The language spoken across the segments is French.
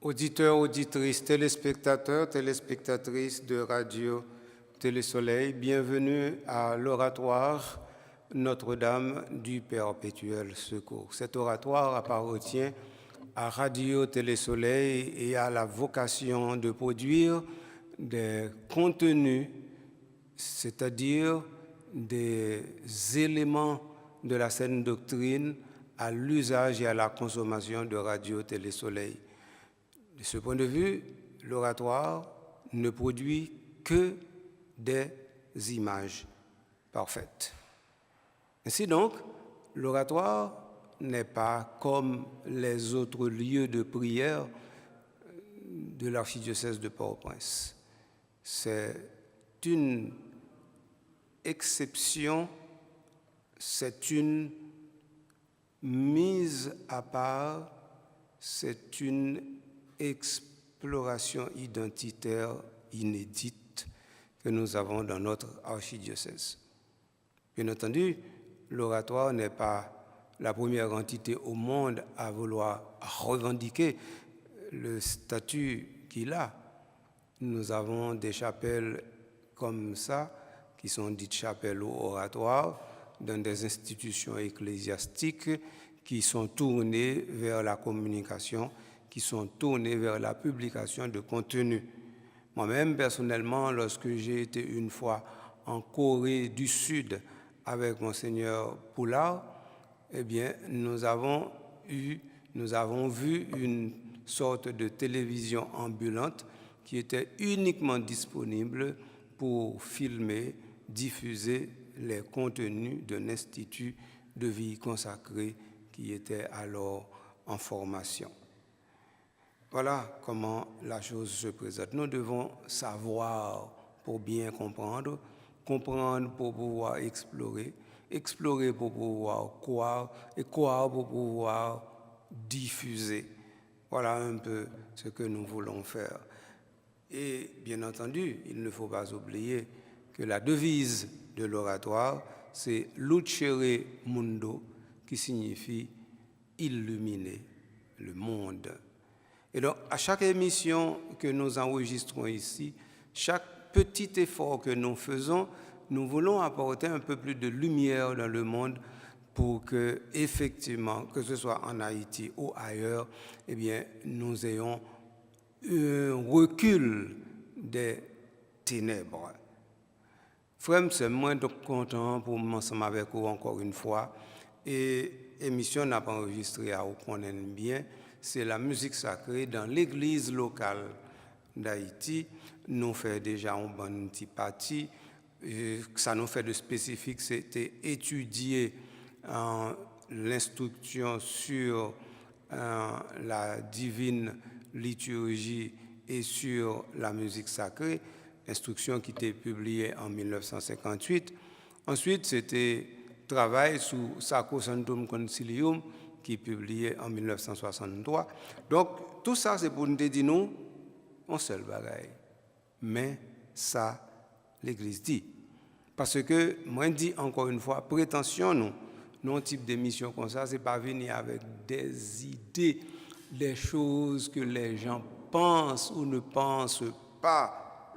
Auditeurs, auditrices, téléspectateurs, téléspectatrices de Radio Télésoleil, bienvenue à l'oratoire Notre-Dame du Perpétuel Secours. Cet oratoire appartient à Radio Télésoleil et a la vocation de produire des contenus, c'est-à-dire des éléments de la saine doctrine à l'usage et à la consommation de Radio Télésoleil. De ce point de vue, l'oratoire ne produit que des images parfaites. Ainsi donc, l'oratoire n'est pas comme les autres lieux de prière de l'archidiocèse de Port-au-Prince. C'est une exception, c'est une mise à part, c'est une exploration identitaire inédite que nous avons dans notre archidiocèse. Bien entendu, l'oratoire n'est pas la première entité au monde à vouloir revendiquer le statut qu'il a. Nous avons des chapelles comme ça, qui sont dites chapelles ou oratoires, dans des institutions ecclésiastiques qui sont tournées vers la communication, qui sont tournés vers la publication de contenu. Moi-même, personnellement, lorsque j'ai été une fois en Corée du Sud avec Monseigneur Poulard, eh bien, nous avons vu une sorte de télévision ambulante qui était uniquement disponible pour filmer, diffuser les contenus d'un institut de vie consacrée qui était alors en formation. Voilà comment la chose se présente. Nous devons savoir pour bien comprendre, comprendre pour pouvoir explorer, explorer pour pouvoir croire et croire pour pouvoir diffuser. Voilà un peu ce que nous voulons faire. Et bien entendu, il ne faut pas oublier que la devise de l'oratoire, c'est Lucere Mundo, qui signifie illuminer le monde. Et donc, à chaque émission que nous enregistrons ici, chaque petit effort que nous faisons, nous voulons apporter un peu plus de lumière dans le monde pour que, effectivement, que ce soit en Haïti ou ailleurs, eh bien, nous ayons un recul des ténèbres. Frère, c'est moins content pour m'ensemble avec vous encore une fois. Et l'émission n'a pas enregistré à vous connaître bien. C'est la musique sacrée dans l'église locale d'Haïti. Nous fait déjà un bon petit parti. Ça nous fait de spécifique, c'était étudier l'instruction sur la divine liturgie et sur la musique sacrée, instruction qui était publiée en 1958. Ensuite, c'était travail sous Sacrosanctum Concilium, qui est publié en 1963. Donc, tout ça, c'est pour nous dire, nous, on seul bagaille. Mais ça, l'Église dit. Parce que, moi, je dis encore une fois, prétention, nous, non type d'émission comme ça, c'est pas venir avec des idées, des choses que les gens pensent ou ne pensent pas.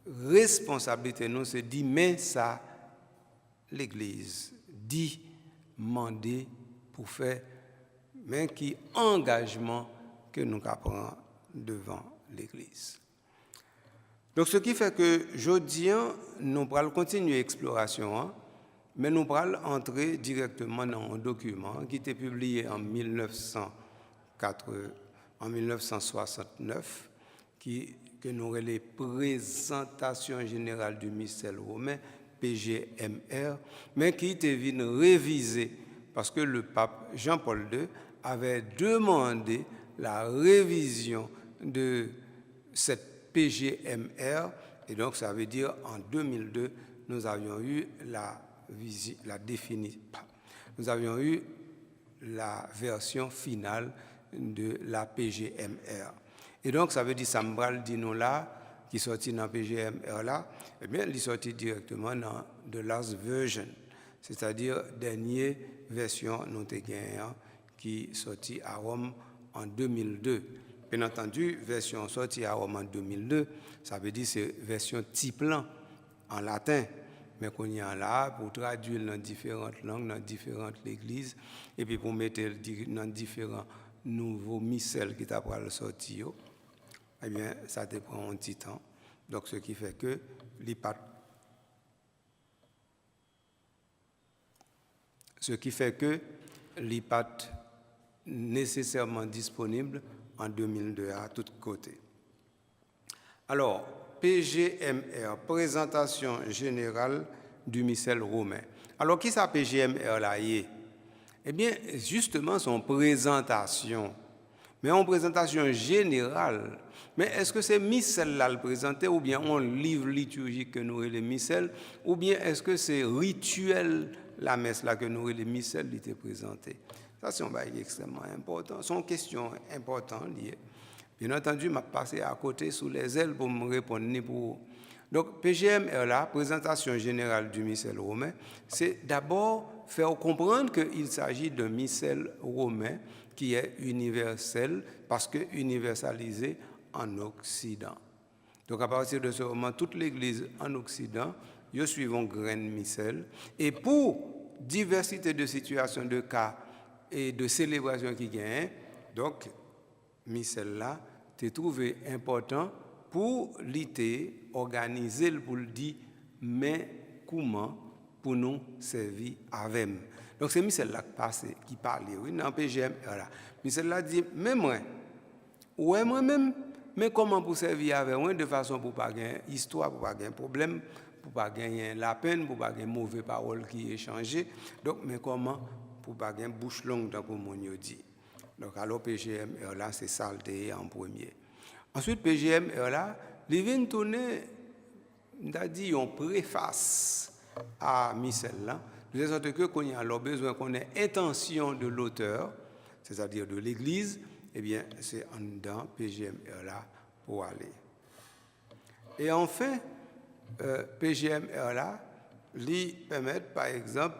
Responsabilité, nous, c'est dit, mais ça, l'Église dit, mandé pour faire, mais qui engagement que nous apprenons devant l'Église. Donc, ce qui fait que, jeudi, nous allons continuer l'exploration, mais nous allons entrer directement dans un document qui était publié en 1969, que nous avons les présentations générales du mystère romain, PGMR, mais qui était venu réviser parce que le pape Jean-Paul II avait demandé la révision de cette PGMR, et donc ça veut dire en 2002, nous avions eu nous avions eu la version finale de la PGMR. Et donc ça veut dire Sambral Dino là, qui sortit dans PGMR là, eh bien il est sorti directement dans the last version, c'est-à-dire dernière version non qui sortit à Rome en 2002. Bien entendu, version sortie à Rome en 2002, ça veut dire c'est version Tiplan en latin. Mais qu'on y a là, pour traduire dans différentes langues, dans différentes églises, et puis pour mettre dans différents nouveaux missels qui t'apprennent à sortir, eh bien, ça te prend un petit temps. Donc, ce qui fait que l'IPAT nécessairement disponible en 2002 à tous côtés. Alors, PGMR, présentation générale du missel romain. Alors, qui ça PGMR là? Eh bien, justement, son présentation, mais en présentation générale. Mais est-ce que c'est missel là le présenté, ou bien on livre liturgique que nous les missel, ou bien est-ce que c'est rituel la messe là que nous les missel qui était présenté? Ça, c'est un bail extrêmement important. C'est une question importante liée. Bien entendu, je vais passer à côté sous les ailes pour me répondre. Donc, PGMR là, présentation générale du missel romain, c'est d'abord faire comprendre qu'il s'agit d'un missel romain qui est universel parce que universalisé en Occident. Donc, à partir de ce moment, toute l'Église en Occident, ils suivent un grain de missel. Et pour diversité de situations, de cas et de célébrations qui gagnent, donc, missel là, t'es trouvé important pour l'été organiser pour le dire mais comment pour nous servir avec. Donc c'est missel là qui parle oui dans PGM là. Missel là dit mais moi même mais comment pour servir avec moi de façon pour pas gagner histoire pour pas gagner problème pour pas gagner la peine pour pas gagner mauvaise parole qui échangée donc mais comment pour pas gagner bouche longue dans pour mon dit. Donc alors PGM là c'est saleté en premier. Ensuite, PGM là, il vient tourner, on dit, en préface à missel là, de sorte que qu'on y a alors besoin qu'on ait intention de l'auteur, c'est-à-dire de l'Église, eh bien, c'est en dedans PGM là pour aller. Et enfin, PGM là, lui permet, par exemple,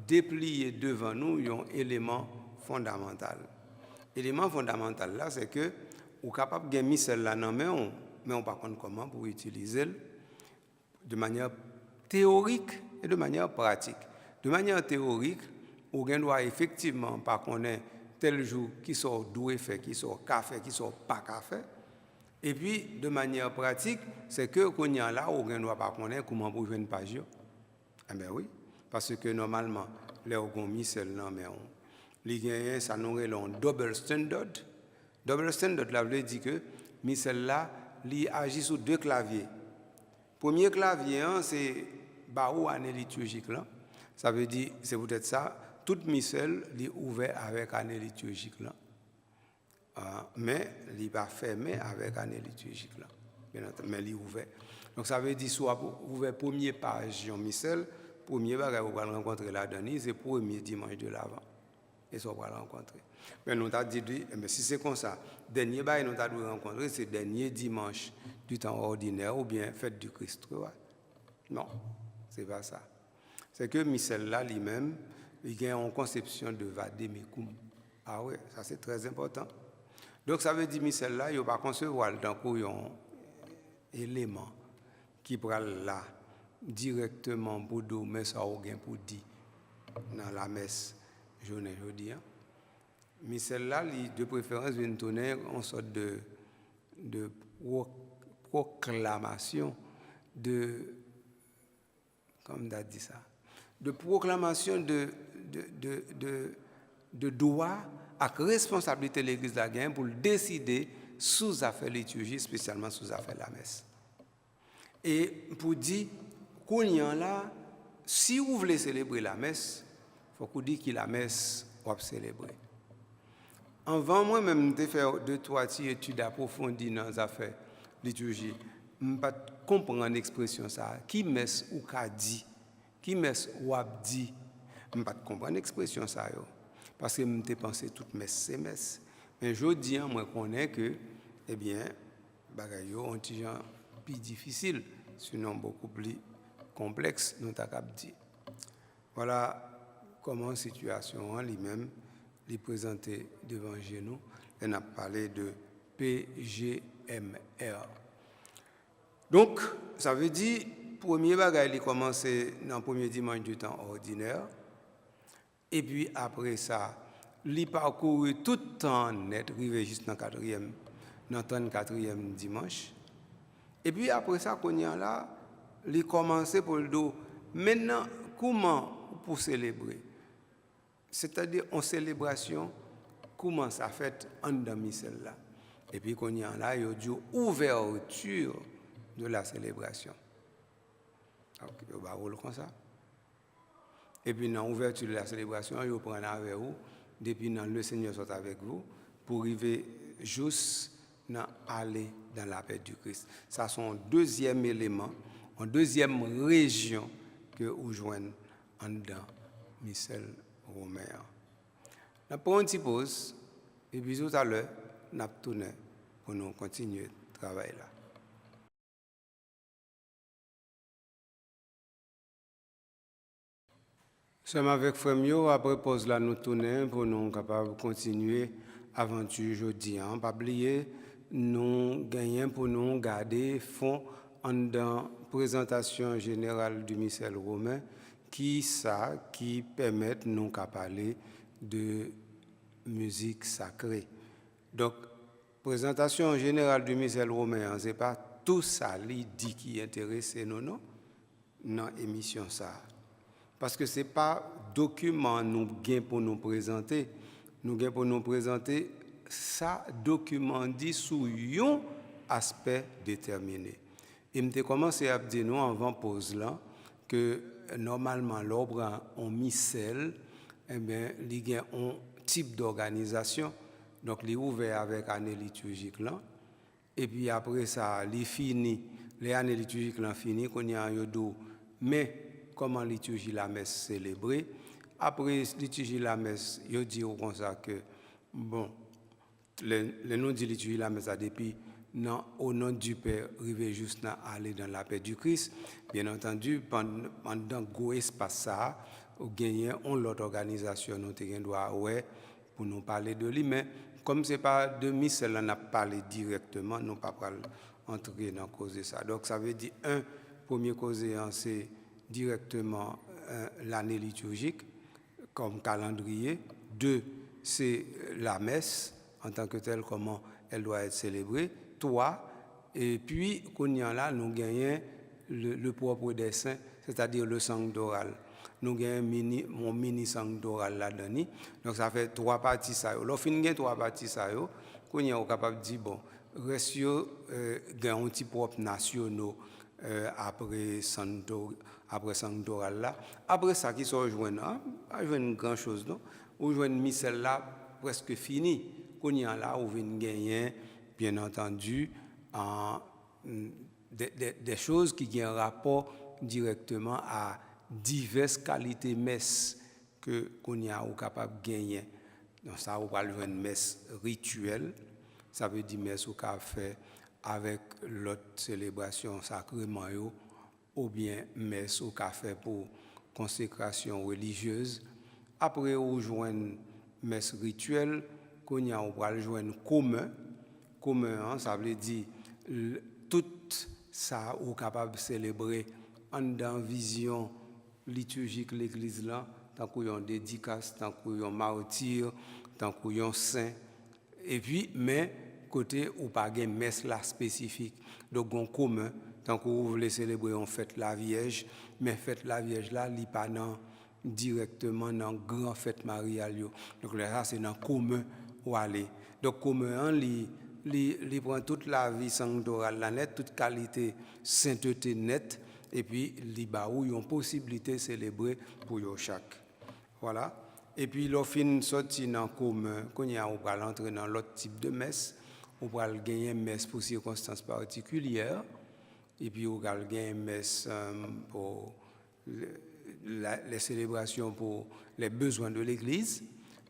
déplier devant nous un élément fondamental. L'élément fondamental là, c'est que ou capable de gagner celle-là non mais on par contre comment pour utiliser de manière théorique et de manière pratique. De manière théorique, on doit effectivement pas connaître tel jour qui sort doué fait, qui sort café, qui sort pas café. Et puis de manière pratique, c'est que qu'on y a là on doit pas connaître comment pour jouer une page. Eh bien oui, parce que normalement les on mis celle-là mais les gagnants ça nous un double standard. Double standard, là, veut dire que missel là, il agit sur deux claviers. Premier clavier, c'est barou année liturgique là. Ça veut dire, c'est peut-être ça, tout missel est ouvert avec année liturgique là. Mais il n'est pas fermé avec année liturgique là. Mais il est ouvert. Donc ça veut dire soit ouvert premier page en missel, premier bagage vous allez rencontrer là-dedans, c'est premier dimanche de l'Avent. Et ça va rencontrer. Mais nous avons dit, mais si c'est comme ça, dernier bail nous avons rencontré, c'est dernier dimanche du temps ordinaire ou bien fête du Christ. Non, c'est pas ça. C'est que Michel là lui-même, il a une conception de vademecum. Ah oui, ça c'est très important. Donc ça veut dire Michel là, il ne va pas concevoir dans un élément qui prend là directement pour dire, mais ça ou bien pour dire dans la messe. Journée aujourd'hui. Mais celle-là, de préférence, vient donner une sorte de proclamation comme on a dit ça, de proclamation de droit à responsabilité de l'Église de la Gaine pour décider sous affaires liturgiques, spécialement sous affaires la messe. Et pour dire qu'on y en là, si vous voulez célébrer la messe, il faut qu'on dise que la messe va célébrer. Avant moi-même de faire 2-3 études approfondies dans les affaires liturgiques, je ne peux pas comprendre l'expression ça. Qui messe ou qu'a dit? Qui messe ou a dit? Je ne peux pas comprendre l'expression ça. Parce que je pensé toute messe, c'est messe. Mais je dis, moi, je connais que, eh bien, les choses sont plus difficiles, sinon beaucoup plus complexes, nous avons dit. Voilà comment la situation en lui-même est présentée devant nous. On a parlé de PGMR. Donc, ça veut dire, premier bagage, il commence dans le premier dimanche du temps ordinaire. Et puis après ça, il parcourt tout le temps net, arrivé juste dans le 34e dimanche. Et puis après ça, qu'on y a là, il commence pour le dos. Maintenant, comment pour célébrer? C'est-à-dire en célébration, comment ça fait en demi-celle là? Et puis qu'on y a là, il y a une ouverture de la célébration. Donc, il va rouler comme ça. Et puis dans l'ouverture de la célébration, il prend avec vous, depuis dans le Seigneur soit avec vous, pour arriver juste dans aller dans la paix du Christ. Ça, c'est un deuxième élément, une deuxième région que vous joignez en dedans, Michel Romain. On prend une petite pause, et puis tout à l'heure, on a tourné pour nous continuer le travail là. Sommes avec Frère après pause là, nous tournons pour nous capables de continuer l'aventure aujourd'hui. Pas oublier, nous gagnons pour nous garder fond en dans présentation générale du Michel Romain qui permet nous parler de musique sacrée. Donc, présentation générale du Michel Romain, ce n'est pas tout ça dit qui intéresse nous, non, dans l'émission ça. Parce que ce n'est pas document nous gain pour nous présenter. Nous gain pour nous présenter, ça document dit sous un aspect déterminé. Et je commencé à dire nous avant pause là que normalement l'ordre en missel, eh bien, il y a un type d'organisation. Donc, il est ouvert avec l'année liturgique là. Et puis après ça, il finit, les années liturgiques là fini, qu'on y a un yodo, mais comment liturgie la messe célébrée. Après liturgie la messe, il dit comme ça que, bon, le nom de liturgie la messe a depuis, non, au nom du Père, arriver juste à aller dans la paix du Christ. Bien entendu, pendant gros espace ça, ou gagner on l'autre organisation, nous doit ouais pour nous parler de lui, mais comme c'est pas de missel, on a parlé directement, nous pas entrer dans cause de ça. Donc ça veut dire premier cause c'est directement l'année liturgique comme calendrier. 2, c'est la messe en tant que telle, comment elle doit être célébrée. 3, et puis, qu'on y a là, nous gagnons le propre des saints, c'est-à-dire le sanctoral. Nous gagnons mon mini sanctoral là-dedans. Donc ça fait 3 parties ça. Lorsqu'on gagne 3 parties ça, qu'on y est capable de dire, bon, reste gagne un petit propre nationaux après sanctoral là. Après ça, qui sont joints, pas joindre grand chose, non? Ou joindre missel là, presque fini. Qu'on y a là, ou vient gagner, bien entendu, des choses qui ont un rapport directement à diverses qualités messes que qu'on y a ou capable de gagner. Donc ça, on va le une messe rituelle, ça veut dire messe au fait avec l'autre célébration sacrement ou bien messe au fait pour consécration religieuse. Après, on joint messe rituelle, qu'on y a on va le joindre commun. Commun, ça veut dire tout ça ou capable de célébrer en dans vision liturgique l'église là, tant qu'il y a dédicace, tant qu'il y a martyr, tant qu'il y a saint. Et puis, mais côté ou pas de messe là spécifique. Donc, en commun, tant que vous voulez célébrer, on fête la Vierge, mais fête la Vierge là, il pas directement dans grand fête mariale. Donc là, c'est dans commun ou aller. Donc, commun, il prend toute la vie sanctorale, la nette, toute qualité, sainteté nette, et puis il a une possibilité de célébrer pour chaque. Voilà. Et puis, l'on fin sorti dans commun, quand on va entrer dans l'autre type de messe, on va gagner une messe pour circonstances particulières, et puis on va gagner une messe pour les célébrations pour les besoins de l'Église.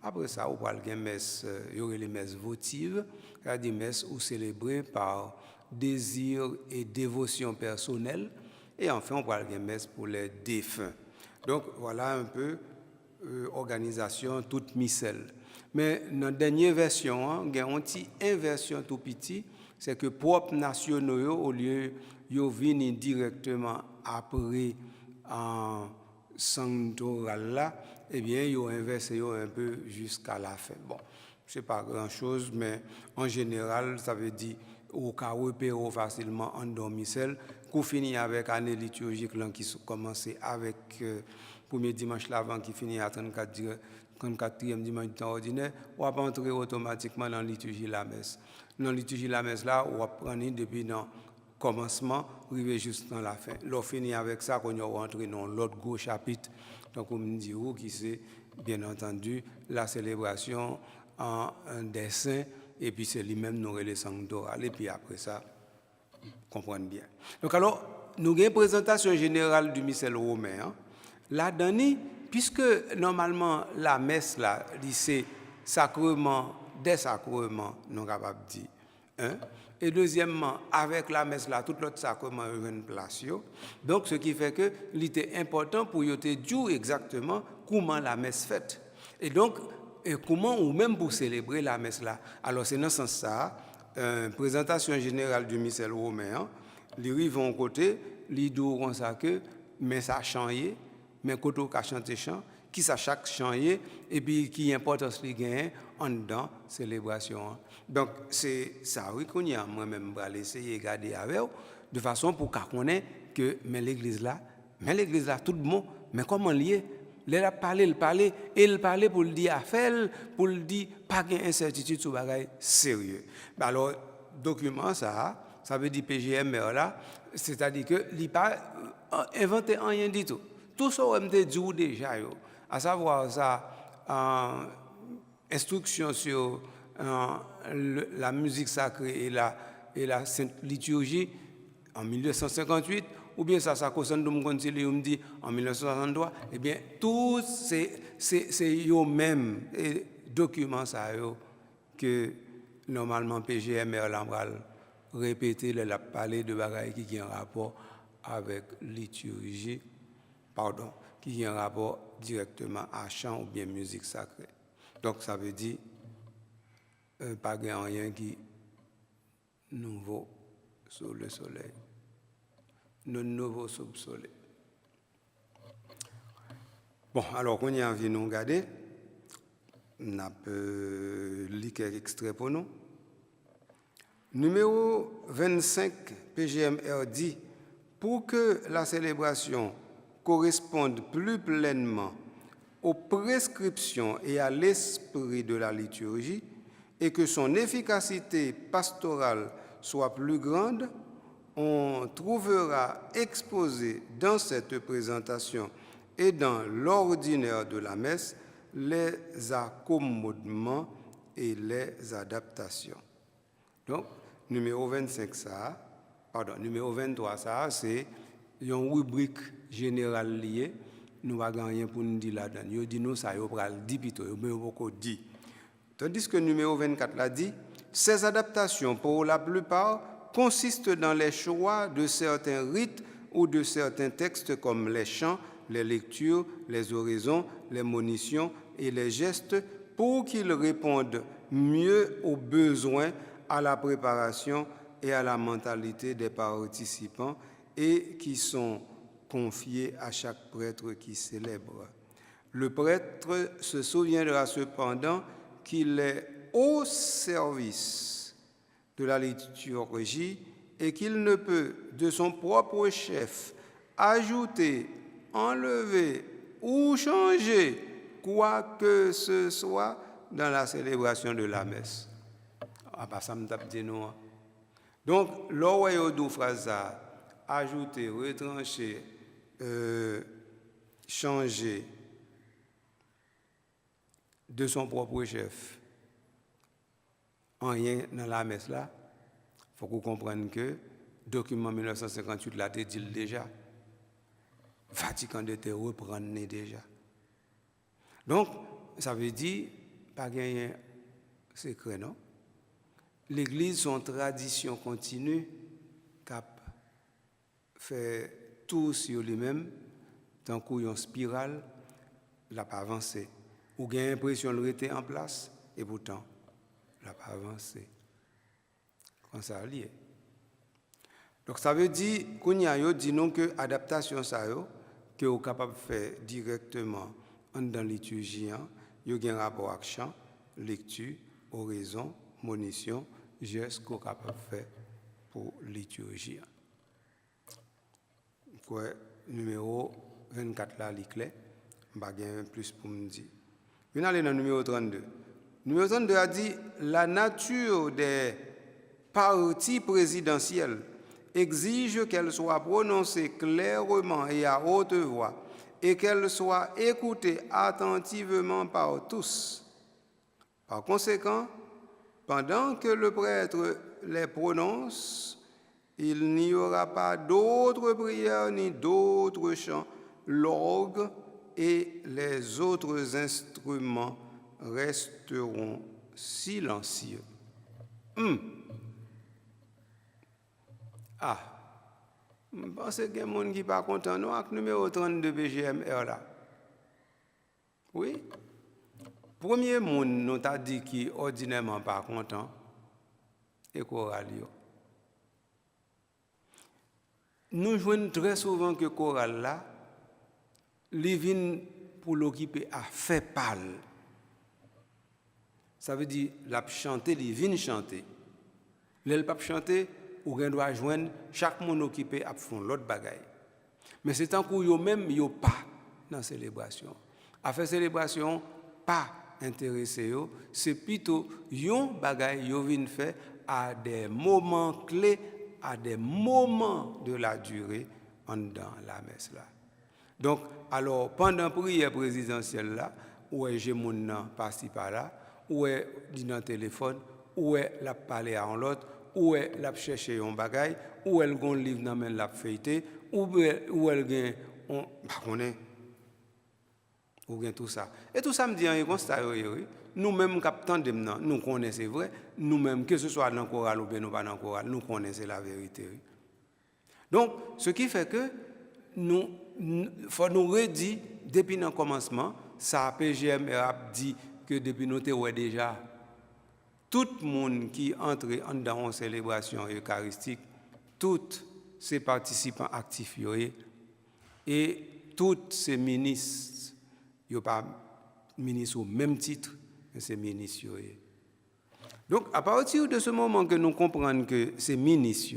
Après ça, on va gagner messe, il y aurait les messes votives, c'est-à-dire des messes où célébrées par désir et dévotion personnelle. Et enfin, on va gagner messe pour les défunts. Donc, voilà un peu organisation toute misselle. Mais dans la dernière version, il y a une petite inversion tout petit, c'est que propres nationaux, au lieu de venir directement après en sanctoral là, eh bien, ils ont inversé un peu jusqu'à la fin. Bon, ce n'est pas grand-chose, mais en général, ça veut dire au cas repérer facilement endormi seul, qu'on finit avec l'année liturgique là, qui commence avec premier dimanche l'avant qui finit à 34e dimanche du temps ordinaire, on va entrer automatiquement dans la liturgie de la messe. Dans la liturgie de la messe là, on va prendre depuis le commencement, arriver juste dans la fin. L'on finit avec ça, qu'on va rentrer dans l'autre gros chapitre, donc on me dit qui c'est bien entendu la célébration en des saints, et puis c'est lui-même nous les sanctorales, et puis après ça, comprendre bien. Donc alors, nous avons une présentation générale du missel romain. Hein. Là-dedans, puisque normalement la messe, là, c'est sacrement, des sacrements, nous sommes capables de dire. Hein? Et deuxièmement, avec la messe, là, tout l'autre sacrement a une place. Donc, ce qui fait que c'était important pour vous dire exactement comment la messe fait. Et donc, comment ou même pour célébrer la messe là. Alors, c'est dans ce sens-là, présentation générale du missel romain, les rives vont côté, les diront ça que, mais ça a changé, mais côté qui a chanté chant, qui ça chaque changé, et puis qui importance les gains en dedans célébration. Donc, c'est ça, oui, qu'on y a moi-même, je vais essayer de garder avec vous, de façon pour qu'on connaisse que, mais l'église là, tout le monde, mais comment lié? Il a parlé, et il parlait pour le dire à faire, pour le dire pas d'incertitude sur les choses sérieux. Alors, document ça veut dire PGMR là, c'est-à-dire que il n'a pas inventé rien du tout. Tout ça, on me dit déjà, à savoir ça, instruction sur la musique sacrée et la sainte liturgie en 1958, ou bien ça concerne de mon me dit en 1963, eh bien, tous c'est eux-mêmes documents ça que normalement PGMR l'ambral répéter la parler de bagaille qui a un rapport avec liturgie, qui a un rapport directement à chant ou bien musique sacrée. Donc ça veut dire pas rien qui nouveau sous le soleil. Nos nouveaux sous le soleil. Bon, alors qu'on y a envie de nous regarder, on a lire quelques extraits pour nous. Numéro 25 PGMR dit, pour que la célébration corresponde plus pleinement aux prescriptions et à l'esprit de la liturgie et que son efficacité pastorale soit plus grande, on trouvera exposé dans cette présentation et dans l'ordinaire de la messe les accommodements et les adaptations. Donc, numéro 23, ça, c'est une rubrique générale liée. Nous n'avons rien pour nous dire là-dedans. Nous disons ça, nous allons dire plutôt, nous dire. Tandis que numéro 24 l'a dit, ces adaptations, pour la plupart, consistent dans les choix de certains rites ou de certains textes comme les chants, les lectures, les oraisons, les monitions et les gestes pour qu'ils répondent mieux aux besoins, à la préparation et à la mentalité des participants et qui sont confiés à chaque prêtre qui célèbre. Le prêtre se souviendra cependant qu'il est au service de la liturgie et qu'il ne peut, de son propre chef, ajouter, enlever ou changer quoi que ce soit dans la célébration de la messe. Ah, pas ça me tape de nous. Donc, l'oreille phrase ajouter, retrancher, changer de son propre chef, en rien dans la messe là, il faut qu'on comprenne que le document 1958 l'a dit déjà. Vatican était reprendre déjà. Donc, ça veut dire, pas gagner secret, non? L'Église, son tradition continue, cap fait tout sur lui-même, tant qu'il y a une spirale, il n'a pas avancé. Ou bien l'impression qu'il était en place, et pourtant, il n'a pas avancé. Quand ça lié. Donc ça veut dire qu'on y a dit non que adaptation ça que vous capable de faire directement dans la liturgie, il y a un rapport avec chant, lecture, oraison, monition, geste qu'on capable de faire pour liturgie. Quoi numéro 24 là l'éclair, pas gain plus pour me dire. On aller dans le numéro 32. Numéro 32 a dit la nature des parties présidentielles exige qu'elles soient prononcées clairement et à haute voix et qu'elles soient écoutées attentivement par tous. Par conséquent, pendant que le prêtre les prononce, il n'y aura pas d'autres prières ni d'autres chants. L'orgue et les autres instruments resteront silencieux. Ah, je pense qu'il y a des gens qui ne sont pas contents avec le numéro 32 BGMR là. Oui. Premier monde nous a dit qui ordinairement pas content et choral. Nous jouons très souvent que choral là, les vient pour l'occuper à fait pâle. Ça veut dire la chanter, les vient chanter. Les pas chanter, ou on doit joindre chaque monde occupé à fond l'autre bagaille. Mais c'est tant que yo même yo pas dans célébration. À faire célébration pas intéressé yo, c'est plutôt yon bagaille yo vinn faire à des moments clés, à des moments de la durée en dans la messe là. Donc alors pendant prière présidentielle là, où est j'ai mon nan par-ci par-là, où est dit dans téléphone, où est la parler à l'autre, où est la chercher un bagaille, où elle gon livre dans main la feuilleter, où elle gain on pas connaît ou bien tout ça. Et tout ça me dit un constat nous-mêmes captant nous connaissons c'est vrai, nous-mêmes que ce soit dans le choral ou bien nous pas dans le choral, nous connaissons la vérité. Donc ce qui fait que nous faut nous redire depuis le commencement, ça PGM a dit que depuis nous ouais déjà tout le monde qui entre dans une célébration eucharistique, tous ces participants actifs et tous ces ministres, ils ne sont pas ministres au même titre, mais c'est ministres. Donc, à partir de ce moment que nous comprenons que c'est ministres,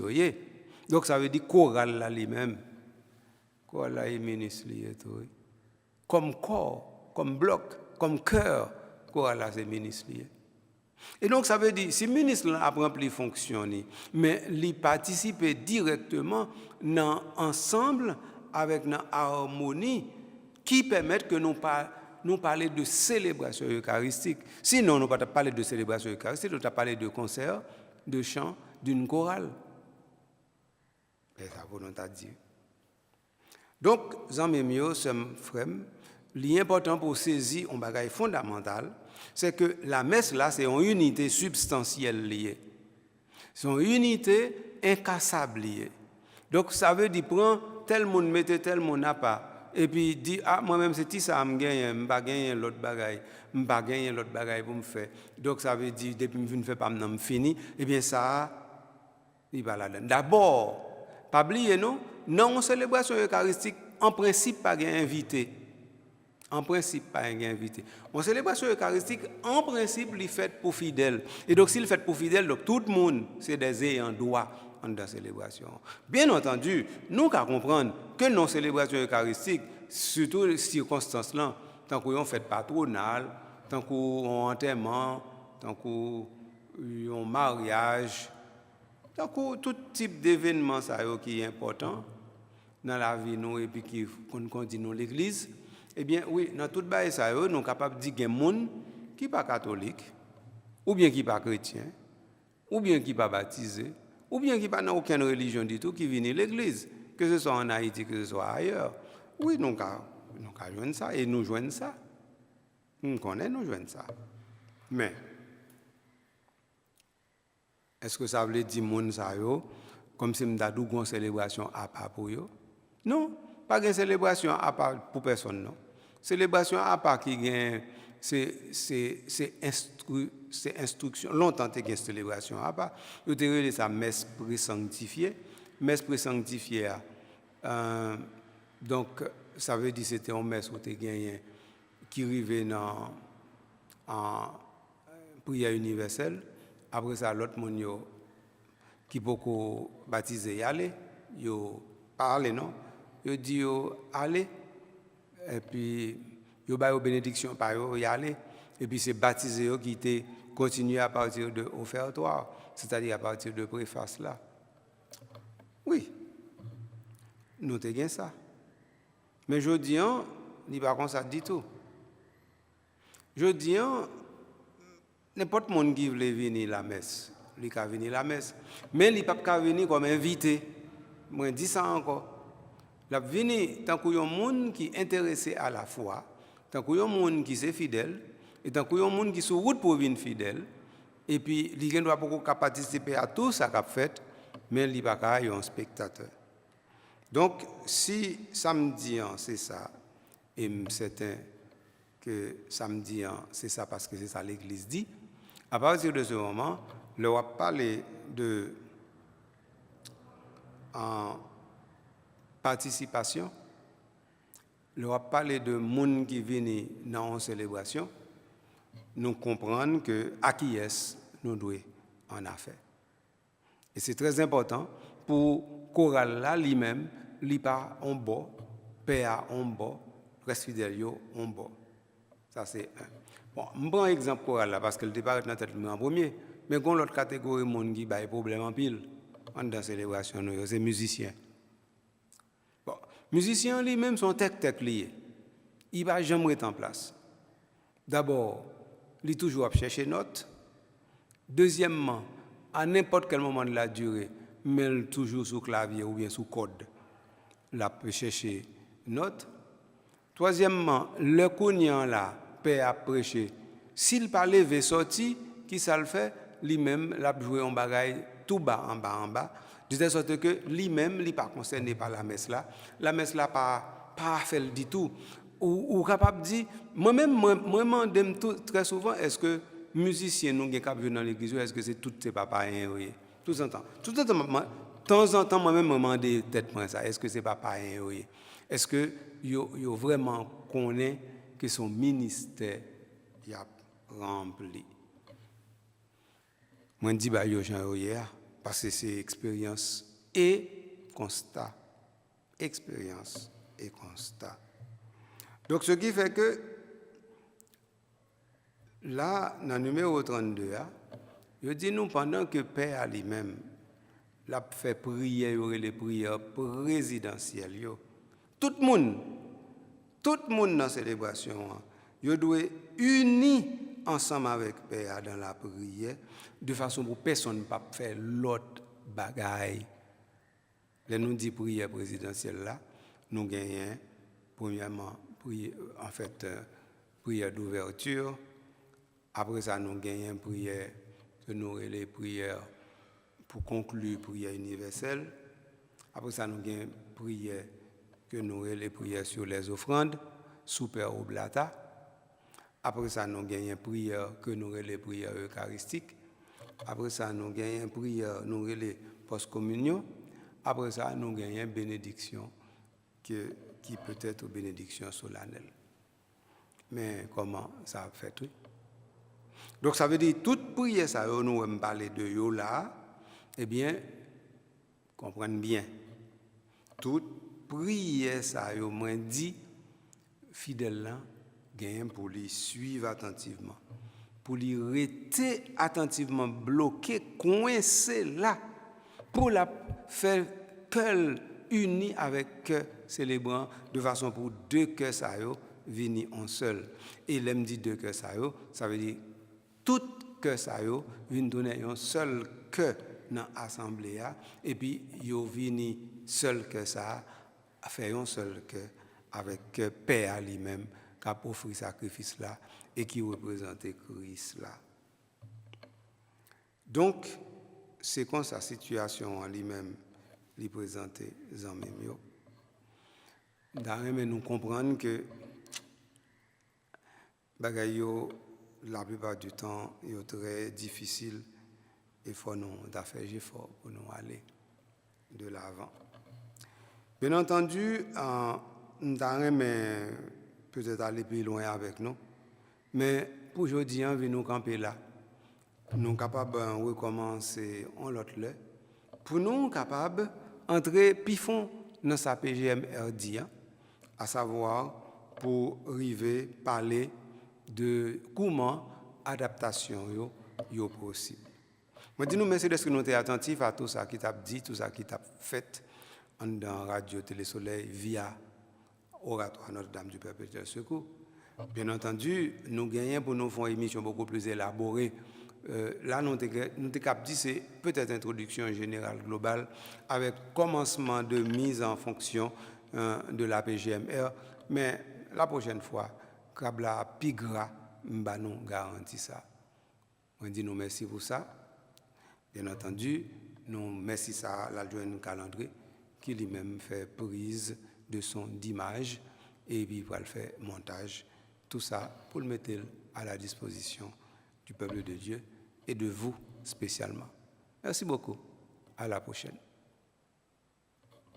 donc ça veut dire choral là lui-même, choral là est ministre, comme corps, comme bloc, comme cœur, choral là c'est ministre. Et donc, ça veut dire, si le ministre a rempli fonctionner, mais il participe directement dans ensemble avec une harmonie qui permet que nous parlions de célébration eucharistique. Sinon, nous ne pouvons pas parler de célébration eucharistique, nous pouvons parler de concert, de chant, d'une chorale. Et ça vous nous a dit. Donc, Jean-Mémio, ce frère, l'important pour saisir un bagage fondamental, c'est que la messe là, c'est une unité substantielle liée. C'est une unité incassable liée. Donc ça veut dire prend tel monde mettez tel monde à pas et puis dit ah moi-même c'est ça me gagne, pas gagner l'autre bagaille, pas gagner l'autre bagaille pour me faire. Donc ça veut dire depuis me fait pas me fini et bien ça il va là-dedans. D'abord, pas oublier non célébration eucharistique en principe pas gain invité. En principe, pas un invité. Une célébration eucharistique, en principe, il est fait pour fidèles. Et donc, s'il est fait pour fidèles, donc tout le monde, c'est des ayants droit dans la célébration. Bien entendu, nous qu'à comprendre que nos célébrations eucharistiques, surtout les circonstances-là, tant qu'on fait patronal, tant qu'on enterrement, tant qu'on mariage, tant qu'on tout type d'événement ça qui est important dans la vie nous et puis qu'on continue l'Église. Eh bien, oui, dans tout le ça, nous sommes capables de dire qu'il y a des gens qui ne sont pas catholiques, ou bien qui ne sont pas chrétiens, ou bien qui ne sont pas baptisés, ou bien qui ne sont pas aucune religion du tout, qui viennent à l'église, que ce soit en Haïti, que ce soit ailleurs. Oui, nous jouons ça, et nous jouons ça. Nous connaissons, nous jouons ça. Mais, est-ce que ça veut dire que ça comme si nous avons une célébration à part pour eux? Non, pas une célébration à part pour personne, non. Célébration à part qui gagne c'est instruction. Longtemps, tu as une célébration à part. Vous avez ça messe pré-sanctifiée. Messe pré-sanctifiée, donc, ça veut dire que c'était une messe où tu as gagné qui arrivait dans en prière universelle. Après ça, l'autre monde qui peut baptiser y aller, yo parle non, yo dit yo aller et puis yo ba yo bénédiction par yo y aller et puis c'est baptisé yo qui était continué à partir de offertoire, c'est-à-dire à partir de préface là. Oui. Nous te gain ça. Mais je dis il pas comme ça dit tout. Je dis n'importe monde qui veut venir la messe, il peut venir la messe, mais il peut pas venir comme invité. Moi dis ça encore. La venir tant qu'il y a un monde qui est intéressé à la foi, tant qu'il y a un monde qui est fidèle et tant qu'il y a un monde qui est sur route pour venir fidèle et puis il ne doit pas participer à tout ça qu'a fait, mais il pas pas un spectateur. Donc si samedi c'est ça et certain que samedi c'est ça parce que c'est ça l'église dit. À partir de ce moment, on va parler de participation, on va parler de monde qui viennent dans une célébration, nous comprenons que à qui est nous devons en affaire. Et c'est très important pour chorale là lui-même, il pas en bas, PA en bas, reste fidèle en bas. Ça c'est un. Bon, je prends un exemple chorale là parce que le départ est dans tête en premier, mais quand l'autre catégorie de monde qui a des problèmes en pile dans la célébration, c'est musiciens. Bon, musiciens lui-même sont tech liés. Il va jamais être en place. D'abord, il est toujours à chercher notes. Deuxièmement, à n'importe quel moment de la durée, mais toujours sous clavier ou bien sous code, là peut chercher notes. Troisièmement, le cognant là, paix à prêcher. S'il pas levé sorti, qui ça le fait, lui-même l'a joué en bagaille tout bas en bas, de telle sorte que lui-même n'est pas concerné par la messe là. La messe là pas fait du tout. Ou capable de dire, moi-même, moi demande très souvent, est-ce que musicien nous qui venir dans l'église, est-ce que c'est tous ces papas oui? Tout le temps. De temps en temps, moi-même, je me demande tête moi ça, est-ce que c'est papa oui? Est-ce que yo vraiment connaît que son ministère y a rempli? Moi, je dis, yo Jean hier, parce que c'est expérience et constat. Expérience et constat. Donc, ce qui fait que, là, dans le numéro 32, je dis nous, pendant que Père lui-même, l'a fait prier, les prières présidentielles, tout le monde dans la célébration, il doit unir ensemble avec Père dans la prière, de façon pour personne ne peut faire l'autre bagaille. Là, nous dit prière présidentielle là, nous gagnons, premièrement, prière d'ouverture. Après ça, nous gagnons prière, que nous les prières pour conclure prière universelle. Après ça, nous gagnons prière que nous les prières sur les offrandes, super oblata. Après ça, nous gagnons prière que nous les prières eucharistiques. Après ça, nous gagnons prière, nous les post-communion. Après ça, nous gagnons bénédiction qui peut être bénédiction solennelle. Mais comment ça fait tout? Donc ça veut dire toute prière, ça nous va parler de yo là, eh bien, comprenez bien. Toute prière, ça yo moins dit, fidèle là, gagne pour lui suivre attentivement, pour lui rester attentivement bloqué, coincé là, pour la faire cœur uni avec cœur célébrant, de façon pour deux cœurs ça yo venir en seul. Et l'aime dit deux cœurs ça veut dire tout cœur ça yo vient donner un seul cœur dans l'assemblée et puis yo vini seul cœur ça faire un seul cœur avec Père lui-même qui a offert sacrifice là et qui représente Christ là. Donc c'est comme sa situation en lui-même lui présenter en même yo. D'ailleurs nous comprendre que bagay yo, la plupart du temps, est très difficile et il faut nous faire effort pour nous aller de l'avant. Bien entendu, nous avons peut-être aller plus loin avec nous, mais pour aujourd'hui, on veut nous camper là. Nous sommes capables de recommencer en l'autre lieu. Pour nous capables d'entrer plus fond dans sa PGMRD, à savoir pour arriver à parler de comment l'adaptation est possible. Je dis nous merci parce que nous sommes attentifs à tout ça qui t'a dit, tout ça qui t'a fait dans Radio Télé Soleil via Oratoire Notre-Dame du Perpétuel Secours. Bien entendu, nous gagnons pour nous faire une émission beaucoup plus élaborée. Là, nous avons dit c'est peut-être introduction générale globale avec commencement de mise en fonction de la PGMR, mais la prochaine fois, Kabla Pigra, nous garantit ça. On dit nous merci pour ça. Bien entendu, nous merci ça la journée calendrier qui lui-même fait prise de son d'image et puis pour le faire montage. Tout ça pour le mettre à la disposition du peuple de Dieu et de vous spécialement. Merci beaucoup. À la prochaine.